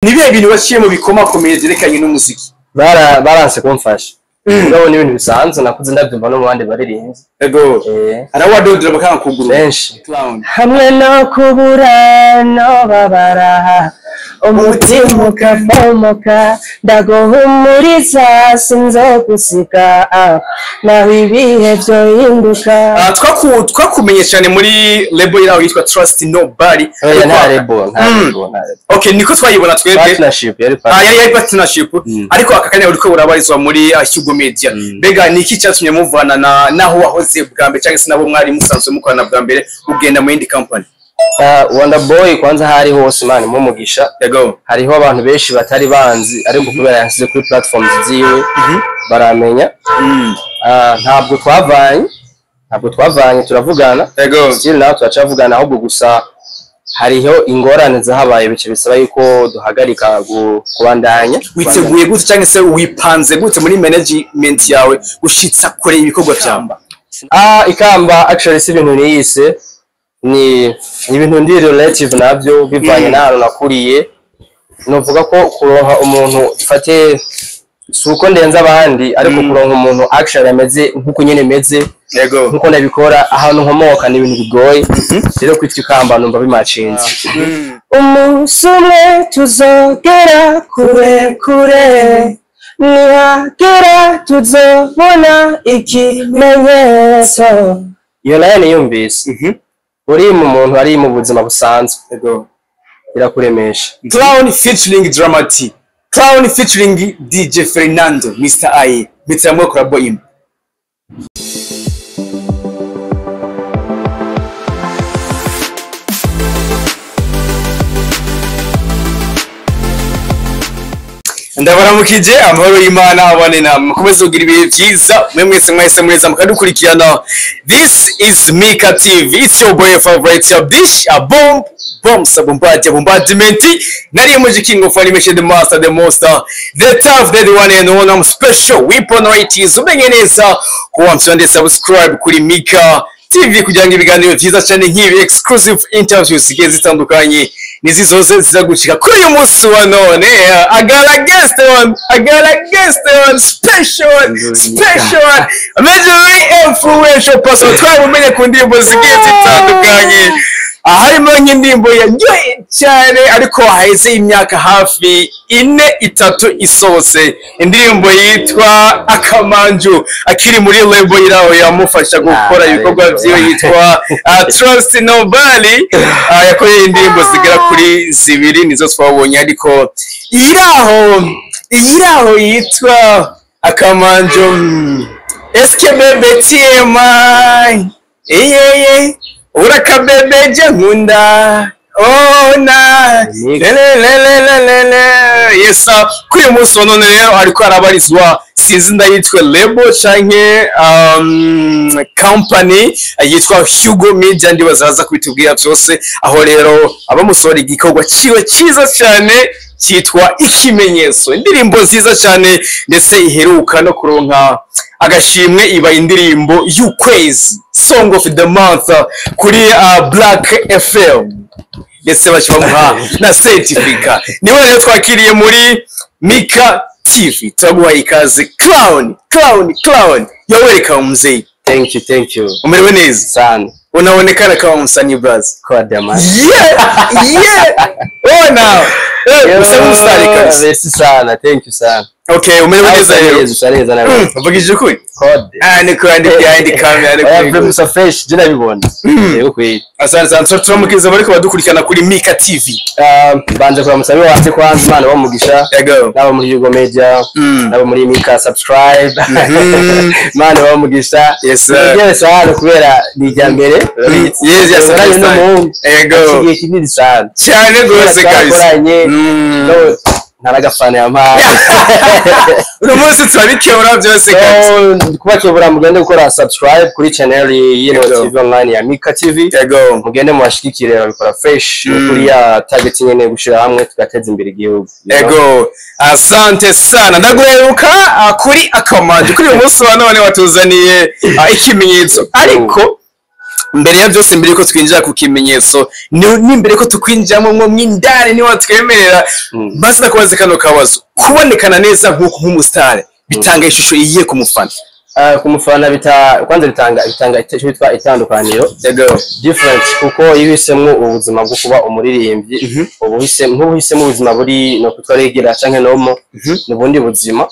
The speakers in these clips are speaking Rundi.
Nibihe bintu waciye mu bikoma komeye zerekanye n'umuziki? Baranse kumfasha. Ndabona ibintu bisanzwe nakuze ndabyumva no mu bandi baririnze. Ego. Arawadodera bakanga kuguru. Benshi. Hamwe no kubura no babara. Umutima ukafomoka ndaguhumuriza sinzogusika naho ibihe byo hinduka. Twakumenye cyane muri label yawe yitwa Trust Nobody. Nta label. Okay, niko twayibona twebwe. Partnership yari partnership. Ariko akakanya uriko urabarizwa muri Hugo Media. Mbega niki cyatumye muvana naho wahoze bwa mbere cyangwa se nabo mwari musanzwe mukorana bwa mbere ugenda mu yindi company? Wanda boy kwanza hari hose man mu mugisha yego hariho abantu benshi batari banzi ariko kubera yansize kuri platforms ziwe baramenya ntabwo twavanye turavugana yego still now turacavugana ahubwo gusa hariho ingorane zahabaye bice bisaba yuko duhagarika kubandanya. Witeguye gute cyangwa se wipanze gute muri management yawe gushitsa kure ibikorwa cyamba? Ikamba actually si ibintu niyise ni ibintu ndi relative nabyo bivanye n'ahantu nakuriye. Novuga ko kuronka umuntu fate suko ndenza abandi ariko kuronka umuntu actually ameze nkuko nyene meze yego nkuko ndabikora ahantu nkomoka ni ibintu bigoye rero kwitwa ikamba numva bimacinze. Umusumwe tuzogera kure nihagera tuzobona ikimenyetso. Iyo nayo niyumvise uri mu muntu ari mu buzima busanzwe yego irakuremesha. Clown featuring Dramati, Clown featuring DJ Fernando, Mr. I, Mr. Collabo im. Ndabaramukije amahoro y'Imana abane na mukomeze kugira ibihe byiza mwese mweza mukadukurikirana. This is Mika TV, it's your boy favorite your dish a bomb bombardment. Nari muji king of animation, the master, the monster, the tough, the one and one. I'm special weapon right is umenye neza kuwa msonde subscribe kuri Mika TV kugira ngo ibiganiro byiza cyane nk'ibi exclusive interviews zigiye zitandukanye nizi zose zizagushika kuri uyu munsi wa none. I got a guest on special amazing influential person twabumenye ku ndirimbo zigiye zitandukanye. Harimo nk'indirimbo yaryoye cyane ariko haheze imyaka hafi 4-3 isose, indirimbo yitwa Akamanju akiri muri label iraho yamufasha gukora ibikorwa byiwe yitwa Trust Nobody. Yakoreye indirimbo zigera kuri 2 nizo twabonye ariko iraho yitwa Akamanju. Eske bebe TMI urakabebeje nkunda ona yes kuri munsi none rero ariko arabarizwa sinzi ndayitwe label canke company yitwa Hugo Media ndi bazaza kwitubwira byose aho rero abamusora igikorwa ciwe ciza cyane cyitwa Ikimenyetso, indirimbo nziza cyane ndetse iheruka no kuronka agashimwe iba indirimbo y'ukwezi Song of the Month kuri Black FM ndetse bakibamuha na certificate. Niwe rero twakiriye muri Mika TV turaguha ikaze. Clown you're welcome mzee. Thank you umerewe neza sana unaonekana kama msanii brazz kwa dama now merci sana. Thank you sana. Okay, umerewe neza rero uvugije kuri code ni kandi behind camera ni kuri fresh jina bibona yego kuri asante turamukiza bariko badukurikirana kuri Mika TV. Banze kwa musabe wacu kwanza Imana bamugisha nabo muri Hugo Media nabo muri Mika subscribe Imana bamugisha. Yes sana kubera ni jambere yes yego kigiye kinini sana cyane gose guys ntaragafana yampaye uno munsi turabikebura byose guys kubakebura mugende gukora subscribe kuri channel y'ino TV online ya Mika TV yego mugende mwashikikire babikora fresh kuri ya target nyene gushira hamwe tugateza imbere igihugu yego. Asante sana ndaguheruka kuri Akamanju kuri uyu munsi wa none watuzaniye Ikimenyetso ariko mbere ya byose mbere ko twinjira ku kimenyetso ni mbere ko tukwinjiramo mwo mwindane ni watwemerera basi nakubaze kano kabazo kubonekana neza nk'umustar bitanga ishusho iyiye ku mufana ku mufana kwanza bitanga icyo bitwa itandukaniro different kuko ibisemwe ubuzima bwo kuba umuririmbyi ubuhisemo ubuzima buri no kutwaregera canke nomo nubundi buzima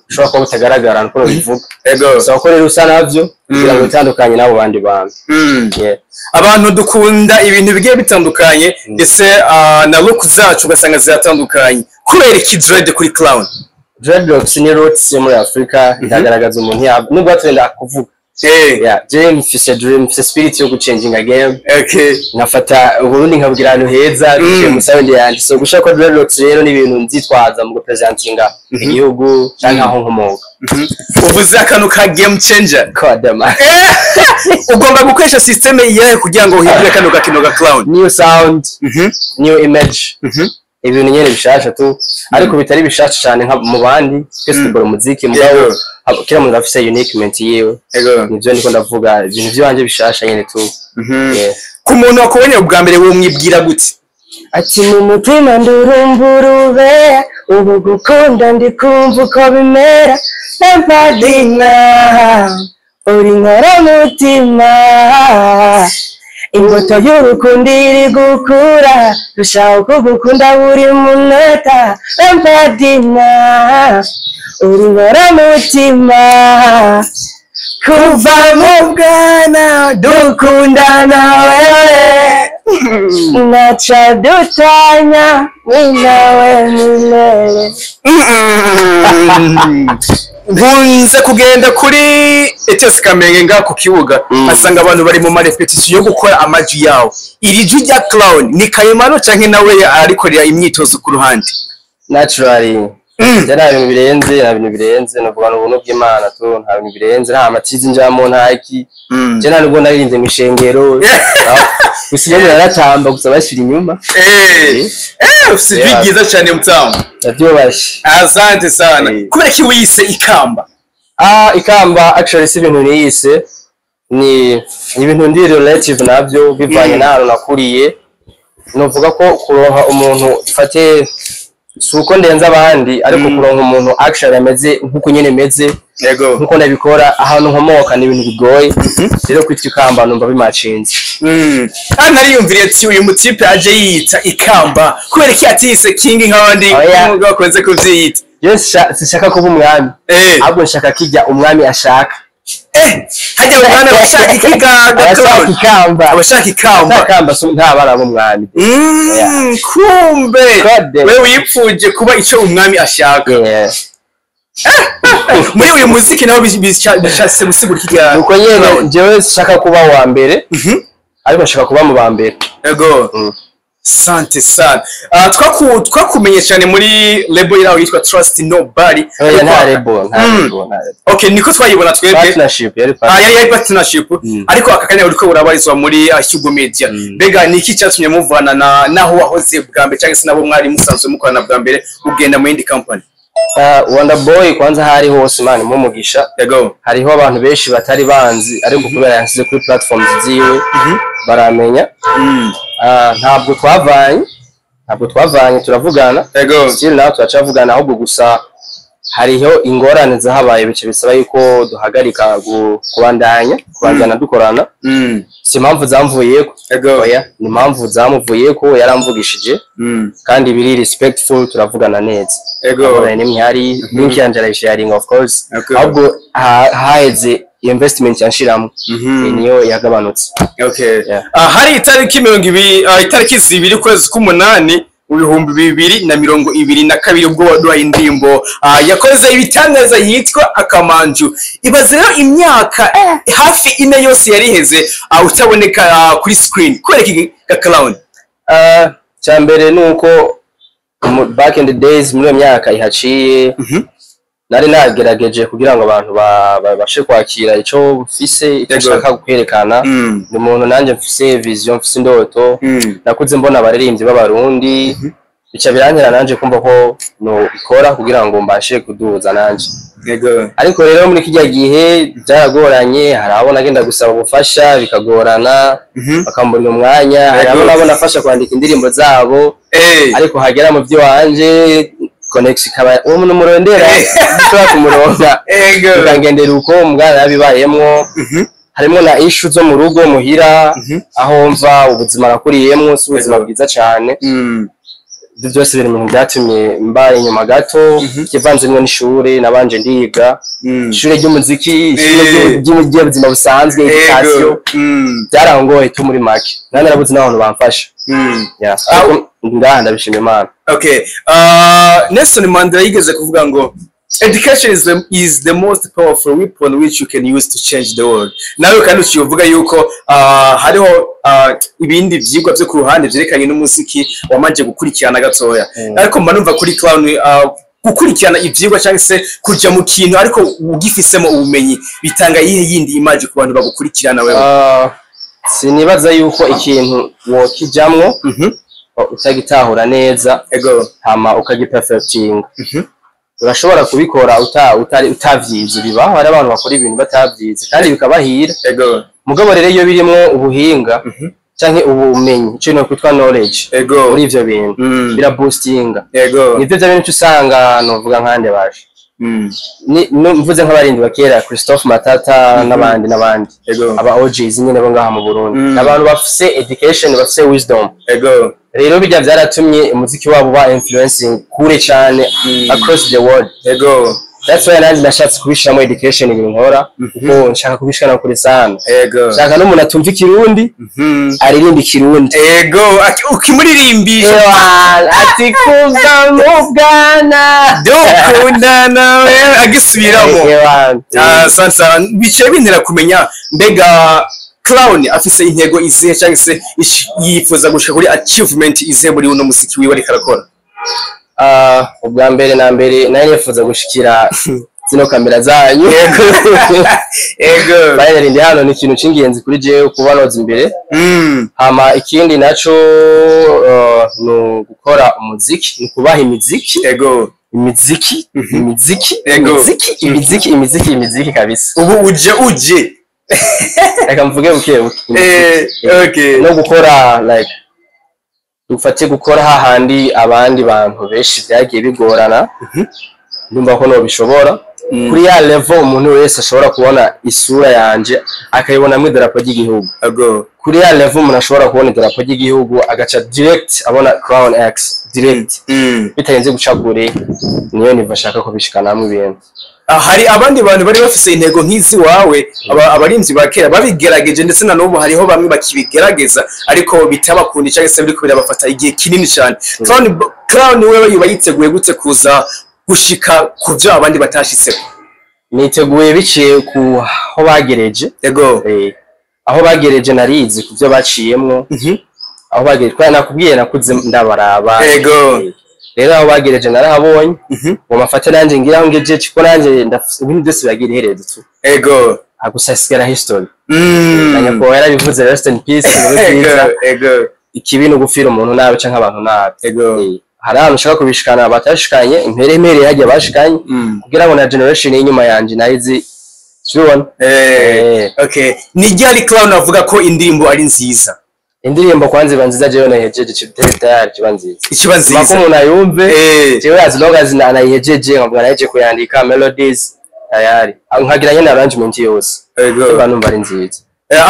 ushobora kuba butagaragara nuko bivuga so ko rero usa navyo kugira ngo bitandukanye nabo bandi bantu abantu dukunda ibintu bigiye bitandukanye ndetse na look zacu ugasanga ziratandukanye kubera iki dread kuri clown dreadlocks ni roots muri Afrika ndagaragaza umuntu yabo nubwo atenda kuvuga dream fise dream fise spirit yo guchanging again nafata uburundi nkabwira ahantu heza bije mu sound yandi so gushaka dreadlocks rero ni ibintu nzitwaza mu presentinga igihugu cyangwa aho nkomoka uvuze akantu ka game changer kodama ugomba gukoresha system yawe kugira ngo uhindure kano gakino ga clown new sound new image ibintu nyene bishasha tu ariko bitari bishasha cyane nka mu bandi festival muziki mugabo kira muntu afise uniquement yewe nivyo ndiko ndavuga ibintu byanje bishasha nyene tu ku muntu wakubonye ubwa mbere wo mwibwira gute ati mu mutima ndurumburube ubu gukunda ndikumva uko bimera n'abadina uri nkora mutima imbuto y'urukundo iri gukura rushaka kugukunda buri munota n'abadina uri nkora mutima kuva mu bwana dukundana wewe naca dutanya nawe milele nkunze kugenda kuri ETS Kamenge nga ku kibuga asanga abantu bari mu repetition yo gukora amaji yawo iri jwi rya clown ni Kayemano canke nawe arikorera imyitozo ku ruhande naturally nta bintu birenze navuga n'ubuntu bw'Imana tu nta bintu birenze nta matizi njamo ntaki je nta nubwo naririnze mu ishengero gusinya naratamba gusa bashira inyuma ufite byiza cyane mutamu ndabyobashe asante sana kubera ki wise ikamba ikamba actually si ibintu niyise ni ibintu ndi relative nabyo bivanye n'ahantu nakuriye novuga ko kuronka umuntu fate suko ndenza abandi ariko kuronka umuntu actually ameze nkuko nyene meze nkuko nabikora ahantu nkomoka ni ibintu bigoye rero kwitwa ikamba numva bimacinze nariyumviriye ati uyu mutipe aje yita ikamba kubera ki atise king nk'abandi umugabo akunze kuvyita yes sishaka kuba umwami ahubwo nshaka kijya umwami ashaka hajya umwana bashaka ikamba abashaka ikamba nta bana b'umwami kumbe wewe wipfuje kuba ico umwami ashaka muri uyu muziki naho bishatse gusigura ikigara uko nyene jewe shaka kuba wa mbere ariko nshaka kuba mu ba mbere sante sana twakumenye cyane muri label yawe yitwa Trust Nobody nta label okay niko twayibona twebwe partnership yari partnership ariko akakanya uriko urabarizwa muri Hugo Media bega niki cyatumye muvana naho wahoze bwa mbere cyangwa se nabo mwari musanzwe mukorana bwa mbere ugenda mu yindi company Wanda boy kwanza hari hose man mu mugisha hariho abantu benshi batari banzi ariko kubera yansize kuri platforms ziwe baramenya ntabwo twavanye turavugana still nawe turacavugana ahubwo gusa hariho ingorane zahabaye bice bisaba yuko duhagarika kubanzana dukorana si impamvu zamvuyeko ni impamvu zamuvuyeko yaramvugishije kandi biri respectful turavugana neza nimwe hari link yanje sharing of course ahubwo haheze investment yanshiramo niyo yagabanutse hari itariki 20 itariki 2 kwezi k'umunani mu 2022 ubwo waduha indimbo yakoze ibitangaza yitwa Akamanju ibaze rero imyaka hafi ine yose yariheze utaboneka kuri screen kwereka clown cyambere nuko back in the days muri myaka ihaciye nari nagerageje kugira ngo abantu babashe kwakira ico ufise icashaka kwerekana ni umuntu nanje mfise vision mfise indoto nakuze mbona abaririmbyi b'abarundi bica birantera nanje kumva ko no ikora kugira ngo mbashe kuduza nanje. Yego. Ariko rero muri kijya gihe byaragoranye, harabona agenda gusaba ubufasha bikagorana, bakambona umwanya, harabona afasha kwandika indirimbo zabo, ariko hagera mu byo wanje connection kaba uwo numurondera bishobora kumuronka. Ukangendera uko umwana yabibayemwo, harimo na issue zo mu rugo muhira, aho mva ubuzima nakuriyemwo si ubuzima bwiza cyane. Byose biri mu byatumye mbaye inyuma gato, kivanzemwe n'ishure nabanje ndiga, ishure ry'umuziki, ishure ry'ubuzima busanzwe, education, byarangoye tu muri make, nandi nabuze n'abantu bamfasha. Ndabishima Imana. Okay, Nelson Mandela yigeze kuvuga ngo education is the most powerful weapon which you can use to change the world. Nawe kandi ukivuga yuko hariho ibindi vyigwa byo ku ruhande byerekanye n'umuziki wamanje gukurikirana gatoya. Ariko mba numva kuri Clown gukurikirana ivyigwa cyangwa se kuja mu kintu ariko ugifisemo ubumenyi bitanga yihe yindi image ku bantu bagukurikirana wewe. Sinibaza yuko ikintu wokijamwo utagitahura neza, hama ukagiperfecting. Urashobora kubikora utavyize, bibaho hari abantu bakora ibintu batavyize kandi bikabahira. Mugabo rero iyo birimo ubuhinga canke ubumenyi, cyo no kwitwa knowledge, muri ivyo bintu biraboostinga. Nivyo bintu usanga novuga nkande baje mvuze nk'abarindi bakera Christophe Matata n'abandi aba OGs nyine bo ngaha mu Burundi, abantu bafise education, bafise wisdom. Rero bijya byaratumye umuziki wabo ba influencing kure cyane across the world. That's why nanjye nashatse kubishiramo education ibintu nkora, kuko nshaka kubishikana kure sana. Nshaka n'umuntu atumva ikirundi aririmba ikirundi. Ukimuririmbisha ati kumva mu bwana dukunda nawe agisubiramo. Sansa bice bintera kumenya mbega Clown afise intego izihe cyangwa se yifuza gushika kuri achievement izihe muri uno musiki wiwe ariko arakora. Ubwa mbere na mbere nari nifuza gushikira zino kamera zanyu. Bayari ndi hano ni ikintu cy'ingenzi kuri jewe kubanoza imbere. Hama ikindi naco no gukora umuziki, ni kubaha imiziki. Imiziki kabisa. Ubu uje reka mvuge buke no gukora like dufate gukora hahandi abandi bantu benshi byagiye bigorana, ndumva ko no bishobora kuri ya level umuntu wese ashobora kubona isura yanje akayibona mu idarapo ry'igihugu. Kuri ya level umuntu ashobora kubona idarapo ry'igihugu agaca direct abona Crown X direct, bitarenze gucagure. Niyo nivashaka kubishikana mu bintu. Hari abandi bantu bari bafise intego nk'izi wawe, abarinzi bakera babigerageje, ndetse na n'ubu hariho bamwe bakibigerageza ariko bitabakundi cyangwa se biriko birabafata igihe kinini cyane. Clown wewe yuba yiteguye gute kuza gushika ku byo abandi batashitseko? Niteguye biciye ku aho bagereje. Aho bagereje narizi ku byo baciyemwo. Aho bagereje kwa nakubwiye nakuze ndabaraba. Rero aho bagereje narahabonye, mu mafata nanje ngira ngeje ciko nanje ibintu byose bagira iherezo tu. Agusasigara history. Nanyako yarabivuze rest in peace muri byiza. Ikibintu gufira umuntu nawe canke abantu nawe. Hari abantu ushaka kubishikana batashikanye, impere yagiye bashikanye kugira ngo na generation y'inyuma yanje nayizi tubona. Okay, ni ryari Clown avuga ko indirimbo ari nziza? Indirimbo kwanze banziza jewe nayihejeje cyitari kibanziza. Ikibanziza. Mako umuntu ayumve jewe as long as nayihejeje nkavuga nayihejeje kuyandika melodies tayari. Nkagira nyene arrangement yose. Abantu bari nziza.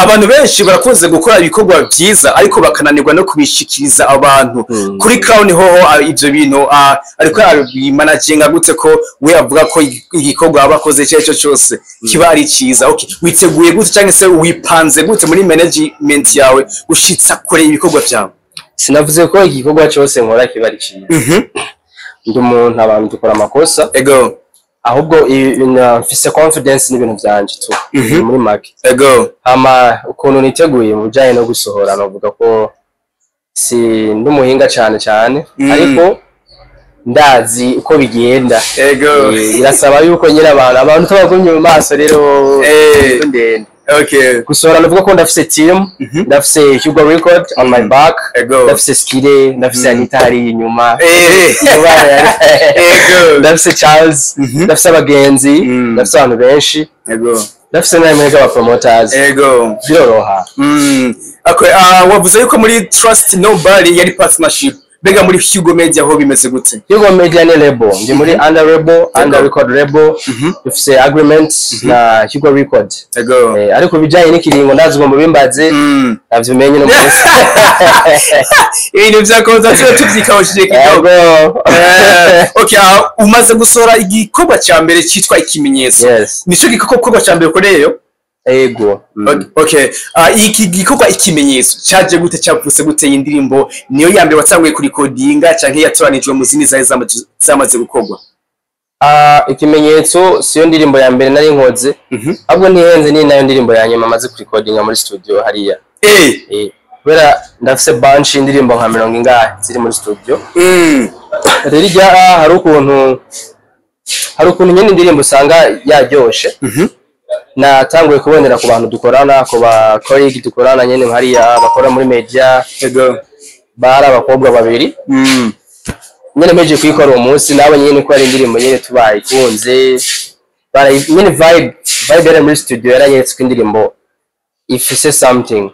Abantu benshi barakunze gukora ibikorwa byiza ariko bakananirwa no kubishikiriza abantu. Kuri Clown hoho ivyo bintu ariko abimanaginga gute ko we avuga ko igikorwa abakoze cyo cyose kiba ari cyiza. Okay, witeguye gute cyangwa se wipanze gute muri management yawe gushitsa kure ibikorwa byawe? Sinavuze ko igikorwa cyose nkora kiba ari cyiza. Ndi umuntu abantu dukora amakosa. Ahubwo mfise confidence n'ibintu byanje tu muri make. Hama ukuntu niteguye mu bijanye no gusohora navuga ko si ndumuhinga cyane ariko ndazi uko bigenda. Irasaba yuko nyira abantu tabagumye mu maso rero ndende. Okay. Gusohora navuga ko ndafise team, ndafise Hugo Record on my back, ndafise Skide, ndafise Anita hari inyuma. Ndafise Charles, ndafise abagenzi, ndafise abantu benshi. Ndafise n'amwe aba promoters. Biroroha. Okay, wavuze yuko muri Trust Nobody yari partnership. Bega muri Hugo Media ho bimeze gute? Hugo Media ni label. Ndi muri under record label. Dufise agreements na Hugo Record. Ariko bijanye n'ikiringo ndazi ngo bimbaze navyumenye no mwese. Ibintu vyakoza cyo tuvyikawushije kidogo. Okay, umaze gusora igikorwa ca mbere citwa ikimenyetso. Nico gikorwa ca mbere koreyo? Ego. Okay. Iki gikorwa ikimenyetso cyaje gute cyavuse gute indirimbo niyo ya mbere watanguye kuri codinga canke yatoranijwe mu zindi zaje zamaze gukorwa? Ikimenyetso siyo ndirimbo ya mbere nari nkoze. Ahubwo nihenze ni nayo ndirimbo ya nyuma maze kuri codinga muri studio hariya. Kubera ndafise bunch indirimbo nka 40 ingahe ziri muri studio. Rero ijya hari ukuntu nyene indirimbo usanga yaryoshe. Natanguye kubonera ku bantu dukorana ko ba colleague dukorana nyene hariya bakora muri media bara abakobwa babiri nyene meje kwikora uwo munsi nawe nyene ko ari indirimbo nyene tubaye kunze bara nyene vibe yari muri studio yaranyetse indirimbo ifise something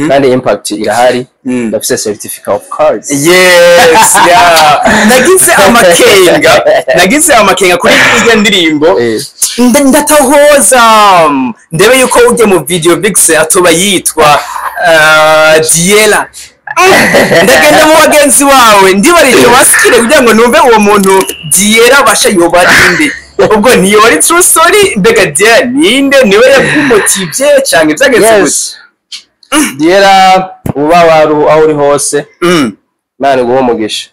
kandi impact irahari ndafise certificate of course. Yes, yeah. Nagize amakenga kuri iyo ndirimbo. Ndatahoza ndebe yuko uje mu video Vix atoba yitwa Diela. Ndagenda mu bagenzi wawe ndibarije basikire kugira ngo numve uwo muntu Diela basha yobarinde. Ubwo niyo wari true story mbega Diela ninde niwe yakumotivye cyangwa byageze gute? Diela uba waru aho uri hose. Nani guho mugisha.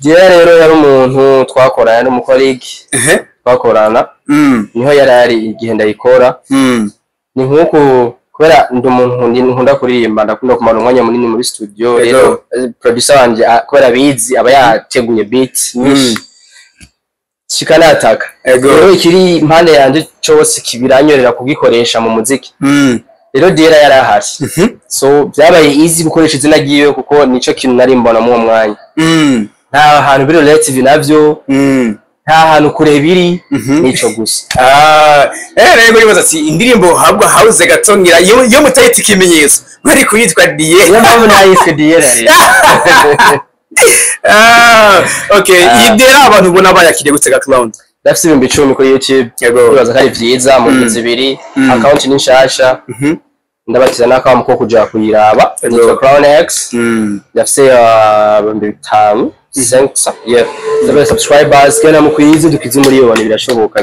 Diela rero yari umuntu twakorana n'umukolege. Bakorana niho yarari igihe ndayikora ni nkuko kubera ndi umuntu nkunda kuririmba ndakunda kumara umwanya munini muri studio rero producer wanje kubera bizi aba yateguye beat nyinshi shikanataka rero ikiri impande yanje cyose kibiranyorera kugikoresha mu muziki rero Diela yarahari so byabaye easy gukoresha izina giye kuko nico kintu nari mbona mu mwanya nta hantu biri relative navyo nta hantu kure biri nico gusa. Rego nibaza ati indirimbo habwa hauze gatongira yo mutayita ikimenyetso bari kuyitwa Diela. Yo mpamvu nayise Diela rero. Okay, Diela abantu ubona bayakiriye gutega clown. Dafise 10 kuri YouTube. Bibaza kari vyiza mu minsi ibiri. Account ni nshasha. Ndabatiza nakamu ko kuja kuyiraba. Nitwa Crown X. Dafise 5 yeah. The subscribers kana mukwize dukize muri yo birashoboka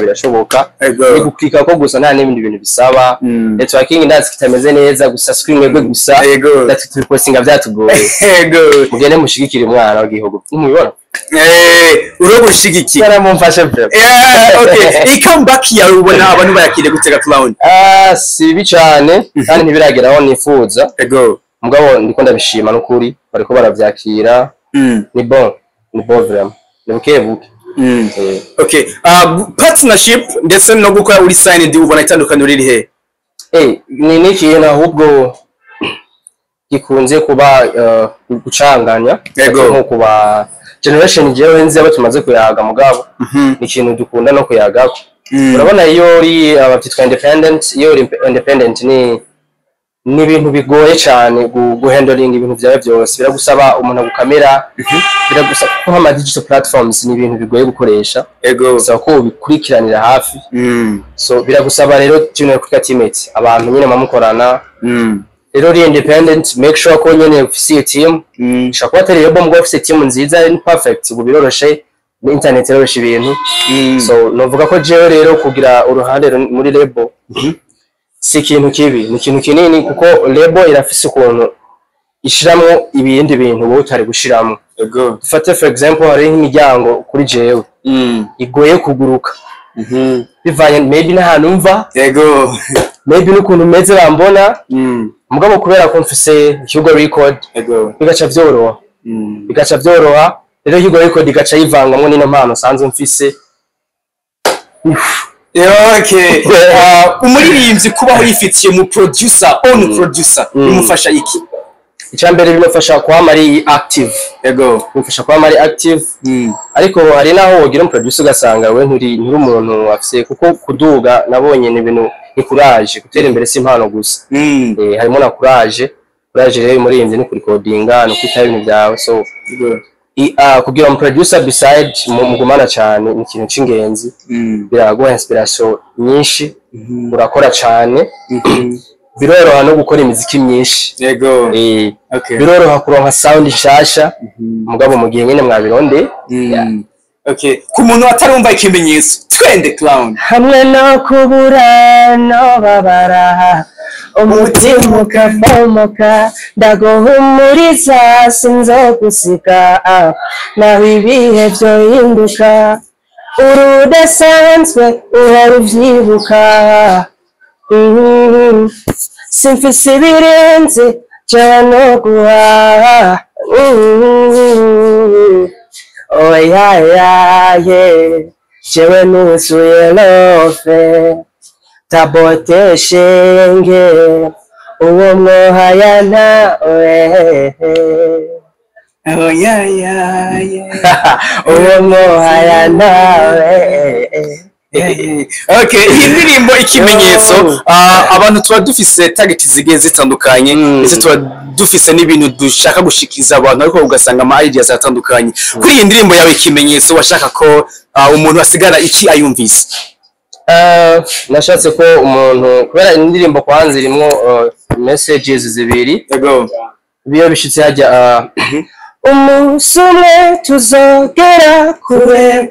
ni guklika ko gusa nta n'ibindi bintu bisaba networking ndazi kitameze neza gusa screen mwebwe gusa ndati tupostinga byatugoye mugende mushigikira umwana w'igihugu umubibona uro gushigikira kana mumfashe bro okay comeback ya ubona abantu bayakire gutega clown si bicane kandi ntibirageraho nifuza mugabo ndiko ndabishima n'ukuri bariko baravyakira ni bon vraiment ni bukebuke okay partnership ndetse no gukora uri signed ubona itandukanye riri he ni n'ikintu ahubwo gikunze kuba gucanganya nko kuba generation jewe nzi abo tumaze kuyaga mugabo ni ikintu dukunda no kuyagako urabona iyo uri abatitwa independent ni ibintu bigoye cyane guhandling ibintu byawe byose biragusaba umuntu gukamera biragusaba ko ama digital platforms ni ibintu bigoye gukoresha so ko bikurikiranira hafi so biragusaba rero tune kuri teammates abantu nyine mamukorana rero uri independent make sure ko nyine ufise team shaka atari rebo mgo ufise team nziza ni perfect ubiroroshe ni internet iroroshe ibintu so novuga ko jewe rero kugira uruhande muri lebo si ikintu kibi ni ikintu kinini kuko lebo irafise ukuntu ishiramwo ibindi bintu wowe utari gushiramo dufate for example hari imiryango kuri jewe igoye kuguruka bivanye maybe n'ahantu mva maybe n'ukuntu meze bambona mugabo kubera ko mfise Hugo Record bigaca byoroha rero Hugo Record igaca yivangamwo n'ino mpano sanze mfise Okay. Umuririmbyi kubaho yifitiye mu producer, own producer, bimufasha iki? Icyambere bimufasha kwama ari active. Yego. Bimufasha kwama ari active. Ariko hari naho wogira producer ugasanga we nturi umuntu afise kuko kuduga nabonye ni ibintu ni courage, gutera imbere si impano gusa. Harimo na courage rero umuririmbyi ni kurikodinga no kwitaho ibintu byawe, so kugira mu producer beside mugumana cyane ni ikintu cy'ingenzi. Biraguha inspiration nyinshi, urakora cyane, biroroha no gukora imiziki myinshi. Yego. Okay. Biroroha kuronka sound nshasha mugabo mu gihe nyene mwabironde. Okay. Ku muntu atarumva ikimenyetso twende clown hamwe no kubura no babara umutima ukabomoka ndaguhumuriza sinzogusika naho ibihe byohinduka urudasanzwe uhora uvyibuka simfise ibirenze jewe no guhaha oh yeah jewe nuzuye lofe tabote shenge uwo mwohaya nawe oh yeah uwo mwohaya nawe. Okay, indirimbo ikimenyetso abantu tuba dufise target zigiye zitandukanye ndetse tuba dufise n'ibintu dushaka gushikiza abantu ariko ugasanga ama ideas atandukanye. Kuri iyi ndirimbo yawe ikimenyetso washaka ko umuntu asigara iki ayumvise? Nashatse ko umuntu kubera indirimbo kwanza irimo messages zibiri. Yego. Biyo bishitse hajya umunsi umwe tuzogera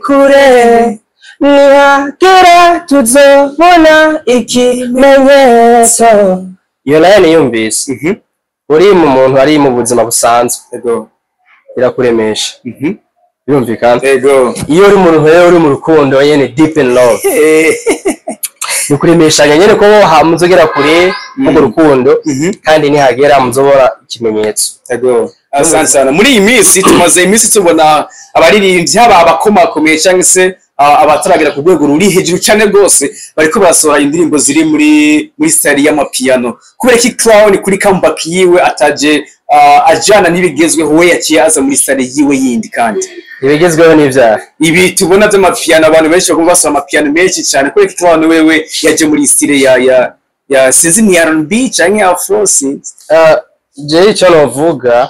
kure nihagera tuzobona ikimenyetso. Iyo nayo niyumvise. Uri mu muntu ari mu buzima busanzwe. Yego. Birakuremesha. Birumvikana. Yego. Iyo uri umuntu rero uri mu rukundo nyene deep in love. Nukuremesha nyene ko hamuzogera kure mu rukundo kandi nihagera muzobora ikimenyetso. Yego. Asansana muri iyi minsi tumaze iminsi tubona abaririmbyi haba abakomakomeye cyangwa se abataragira ku rwego ruri hejuru cyane rwose bariko barasohora indirimbo ziri muri style y'amapiano. Kubera ki Clown kuri comeback yiwe ataje ajana n'ibigezweho we yaciye aza muri style yiwe yindi kandi ibigezweho n'ivyaha ibi tubona by'amapiano abantu benshi bagomba basoma amapiano menshi cyane. Kubera ki Clown wewe yaje muri style ya sinzi ya R&B cyangwa afro sinzi je icyo novuga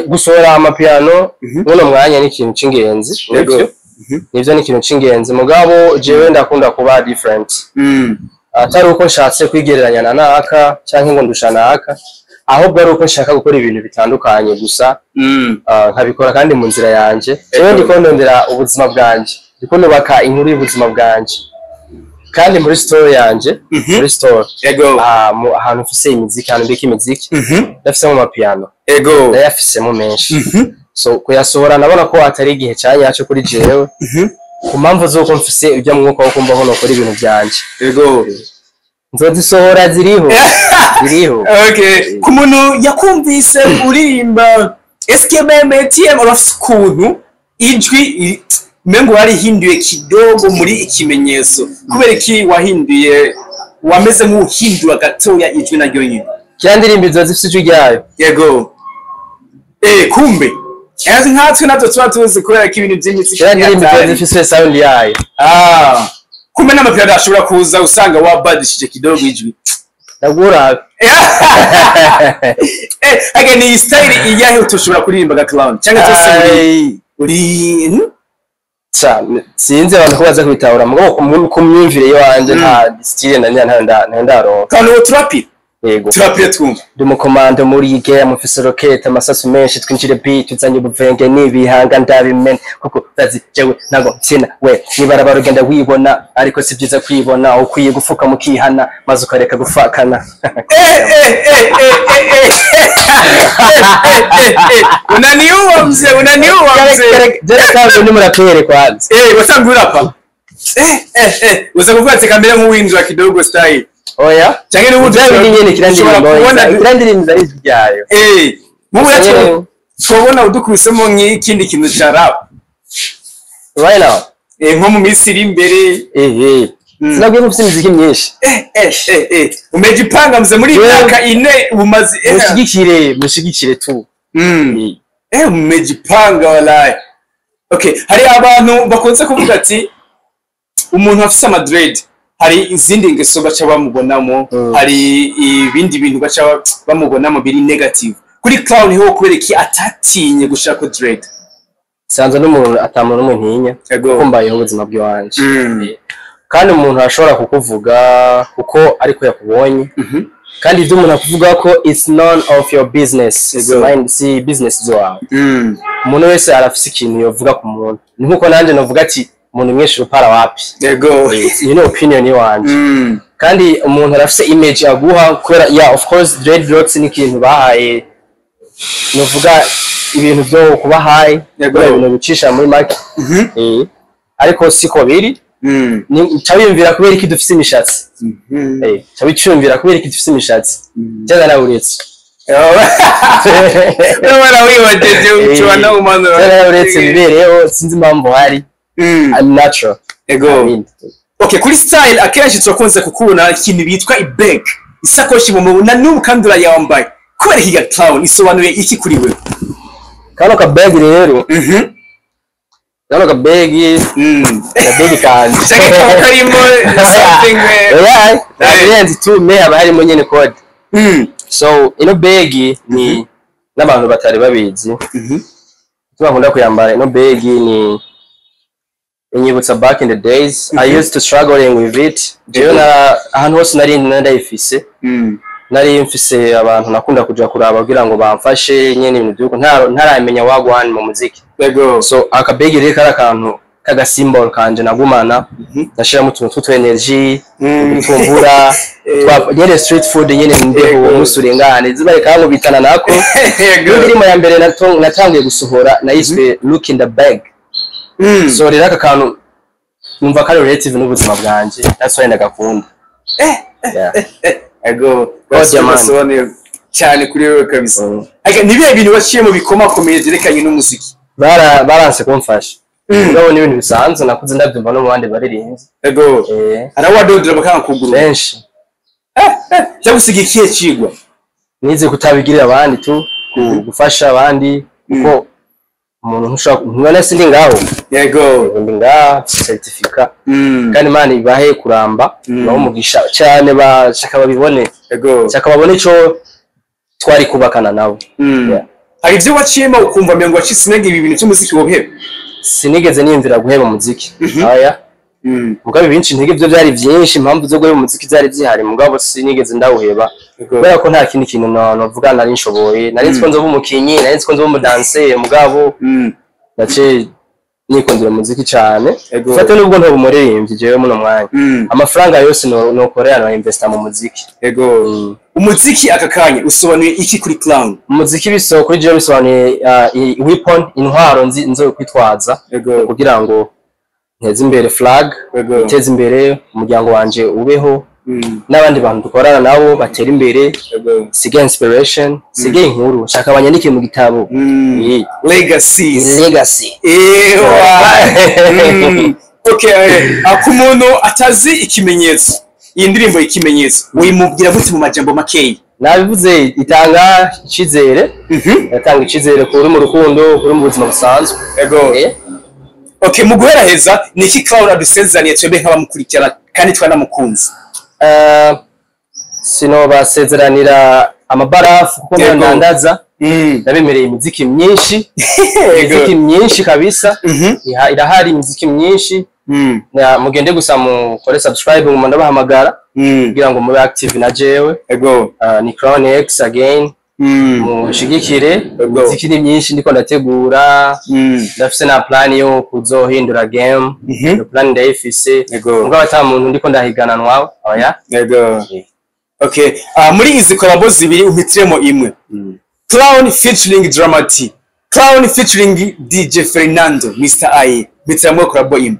gusohora amapiano uno mwanya ni ikintu cy'ingenzi. Nivyo ni ikintu cy'ingenzi mugabo jewe ndakunda kuba different. Atari uko nshatse kwigereranya na naka cyangwa ngo ndushana naka, ahubwo ari uko nshaka gukora ibintu bitandukanye gusa nkabikora kandi mu nzira yanje. Jewe ndiko ndondera ubuzima bwanje, ndiko nubaka inkuru y'ubuzima bwanje kandi muri story yanje muri story. Yego. Ahantu mfise imiziki, ahantu mbika imiziki ndafise mu mapiano. Yego. Ndayafise mu menshi. So kuyasohora nabona ko atari igihe cyanyaco kuri jewe ku mpamvu z'uko mfise ibyo mwuka wo kumbaho no kuri ibintu byanje. Yego. Nzozisohora ziriho. Okay. Ku muntu yakumvise uririmba SKBMTM urafise ukuntu ijwi mengo wari hinduye kidogo muri ikimenyetso. Kubera ki wahinduye wameze nk'uhindura gatoya ijwi naryo nyine? Cyandirimba zifise ijwi ryayo. Yego. Kumbe yazi nkatwe natwe tuba tuzi kubera ko ibintu by'imitsi cyandirimba zifise sound yayo. Kumbe n'amapiano ashobora kuza usanga wabadishije kidogo ijwi. Ndagura. Again iyi style iyahe utoshobora kuririmba ga Clown cyangwa cyose uri sinzi abantu ko baza kwitahura mugabo ku myumvire yo wanje nta style ndaro. Kandi uwo turapi Yego. Turapire twumva. Ndi mu commando muri Wige mufise rocket amasasu menshi twinjire beat tuzanye ubuvenge nibihanga ndabimene kuko bazi jewe nago sina we nibara barugenda wibona ariko si byiza kwibona ukwiye gufuka mukihana maze ukareka gufakana. Unaniua mzee. Jere kazo ni murapere kwanza. Wasangura pa. Uza kuvuga ati kamera nk'uwinjira kidogo style. Oya. Cyangwa n'ubundi nyine kirandirimbo ari byayo. Mu yacu twabona udukubisemo nk'ikindi kintu cha rap. Right now. Nko mu minsi iri imbere. Sinabwiye ko mfite imiziki myinshi. Umejipanga mze muri myaka 4 umaze mushigikire tu. Umejipanga wallahi. Okay, hari abantu bakunze kuvuga ati umuntu afise Madrid hari izindi ngeso baca bamubonamo, hari ibindi bintu baca bamubonamo biri negative. Kuri Clown ho kubereki atatinye gushaka dread. Sanza n'umuntu atamuntu n'umwe ntinya kuko mbayeho ubuzima bw'iwanje. Kandi umuntu ashobora kukuvuga kuko ariko yakubonye. Kandi ibyo umuntu akuvuga ko it's none of your business. Si business zawe. Umuntu wese arafise ikintu yovuga ku muntu. Ni nkuko nanje navuga ati umuntu mwinshi rupara wapi. You know opinion yiwanje. Kandi umuntu arafise image aguha kubera of course dreadlocks ni ikintu bahaye novuga ibintu byo kuba high ibintu bicisha muri market. Ariko siko biri. Ni cyabiyumvira kubera iki dufise imishatsi. Cyabicumvira kubera iki dufise imishatsi. Cyangwa na uretse. Wala wiwajeje ucwana umano. Cyangwa uretse bibereho sinzi impamvu hari. I'm natural. Okay, kuri style akenshi turakunze kukubona ikintu bitwa ibag. Isakoshi mu na n'ubu kandura yambaye. Kubera higa Clown isobanuye iki kuri we? Kano ka bag rero. Kano ka bag bag kandi. Cheke kama karimo something yeah tu me aba harimo nyene code. So ino bag ni n'abantu batari babizi. Tubakunda kuyambara ino bag ni inyibutsa back in the days. I used to struggling with it. Jewe na ahantu hose nari ndayifise. Nari mfise abantu nakunda kuja kuraba kugira ngo bamfashe nyene ibintu byuko ntaramenya wagwan mu muziki. So akabegi rero kara kantu kaga symbol kanje nagumana nashira mu tuntu tutu energy tumbura nyene street food nyene mbeho umusurengane zibare kango bitana nako. Ndimo ya mbere natangiye gusohora na iswe look in the bag. So rero aka kantu numva kari relative n'ubuzima bwanje that's why ndagakunda. Cyane kuri wewe kabisa. Nibiye bintu waciye mu bikoma komeye byerekanye n'umuziki. Baranse kumfasha. Ngabo ni ibintu bisanzwe nakuze ndabyumva no mu bandi baririnze. Arawadodera bakanga kuguru. Benshi. Cyagusigikiye cigwa. Nize kutabigirira abandi tu gufasha abandi kuko umuntu ntushaka none sindi ngaho. Ndi ngaho certificate. Kandi mani bahe kuramba naho mugisha cyane bashaka babibone. Shaka babone cyo twari kubakana nabo. Hari ibyo waciyemo ukumva mengo wacisinege ibi bintu cy'umuziki wohebe. Sinigeze niyumvira guheba umuziki. Aya. Mugabe binshi ntege byo byari byinshi impamvu zo guheba umuziki zari zihari mugabo sinigeze ndawuheba. Kubera ko nta kindi kintu navuga nari nshoboye. Nari nziko nzo umukinyi, nari nziko nzo umudanser mugabo. Nace nikondera umuziki cyane. Fate nubwo nto bumuririmbye jewe muno mwanya. Amafaranga yose no korea no investa mu muziki. Umuziki akakanye usobanuye iki kuri Clown? Umuziki biso kuri jewe bisobanuye weapon intwaro nzo kwitwaza kugira ngo nteze imbere flag, nteze imbere umuryango wanje ubeho n'abandi bantu dukorana nabo batera imbere, sige inspiration, sige inkuru, shaka abanyandike mu gitabo. Legacy. Okay, akumuntu atazi ikimenyetso. Iyi ndirimbo ikimenyetso wimubwira gute mu majambo makeyi? Nabivuze itanga icizere. Yatanga icizere kuri mu rukundo, kuri mu buzima busanzwe. Okay, mu guheraheza ni iki Clown adusezeraniye twebwe nk'abamukurikirana kandi twanamukunze? Sino basezeranira amabarafu kuko ndandaza. Nabemereye imiziki myinshi. Imiziki myinshi kabisa. Irahari imiziki myinshi. Mugende gusa mukore subscribe mu ndabahamagara kugira ngo mube active na jewe. Ni Crown X again. Mushigikire imiziki ni myinshi ndiko ndategura. Ndafise na plan yo kuzohindura game. Plan ndayifise. Mugabo atamuntu ndiko ndahigana nwawe. Oya. Okay. Muri izi collabo zibiri uhitiremo imwe. Clown featuring Dramati. Clown featuring DJ Fernando, Mr. Aye. Bitamwe collabo imwe.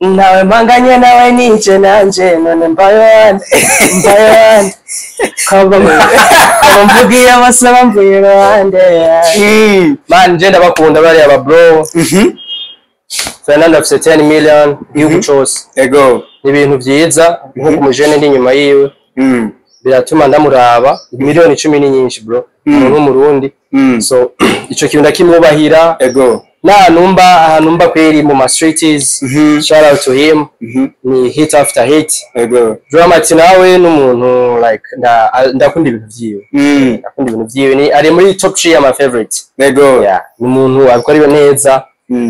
Nawe manganye nawe nije nanje none mbayo kaba mvugiye abasaba mvuye bande man je ndabakunda bari aba bro Fernando afite 10 million igihugu cyose ego ni ibintu byiza nko kumujene ndi nyuma yiwe biratuma ndamuraba miliyoni 10 ni nyinshi bro umuntu w'umurundi so ico kintu ndakimubahira ego numba kweri mu streets shout out to him ni hit after hit ego Dramati nawe n'umuntu like ndakunda ibintu vyiwe ndakunda ibintu vyiwe ni ari muri top 3 ya my favorite ego yeah ni umuntu abikora neza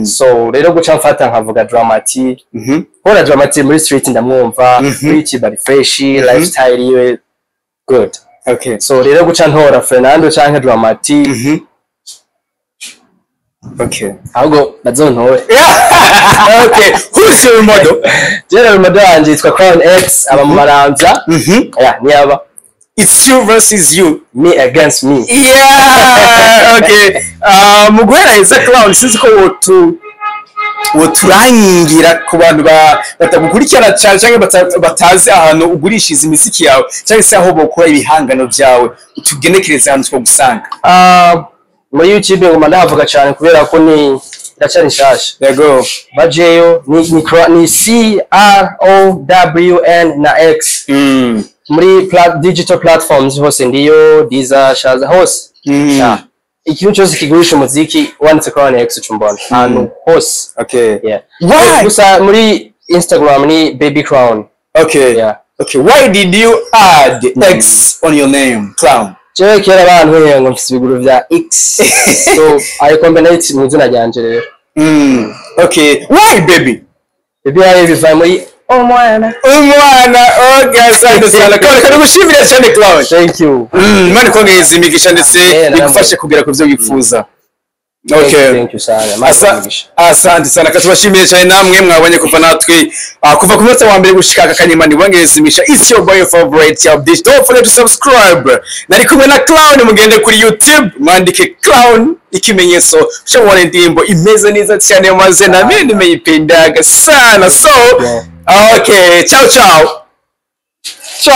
so rero guca mfata nkavuga Dramati hora Dramati muri street ndamwumva muri bari fresh lifestyle yiwe good okay so rero guca ntora Fernando canke Dramati okay ahubwo bazontore okay who's your model general model anje yitwa Crown X aba mu Maramvya yeah ni aba it's you versus you me against me yeah okay muguhera iza Clown sinzi ko woturangira ku bantu batagukurikirana cyane cyangwa batazi ahantu ugurishiza imiziki yawe cyangwa se aho bokora ibihangano byawe utugenekereza ahantu two gusanga muri YouTube ngoma ndavuga cyane kubera ko ni ndacari nshasha yego bajeyo ni CROWN na X muri digital platforms hose ndiyo Deezer Shaza hose ikintu cyose kigurisha umuziki wanditse Crown X ucumbona ahantu hose okay yeah why gusa muri Instagram ni Baby Crown okay yeah okay why did you add X on your name Clown jewe kera abantu ngo mfise ibiguru vya X so I combinate mu izina ryanje rero okay why baby yawe biva muri Mwana okay asante sana kandi gushimira cyane Clown thank you mani kongeza imigisha ndetse bigufashe kugera ku byo wifuza okay thank you sana asante sana katubashimiye cyane namwe mwabonye kuva natwe kuva ku munsi wa mbere gushika akanyemani bongezimisha it's your boy favorite of this don't forget to subscribe nari kumwe na Clown mugende kuri YouTube mwandike Clown ikimenyetso cy'ubone ndimbo imeze neza cyane maze na mimi nimeyipendaga sana so okay ciao ciao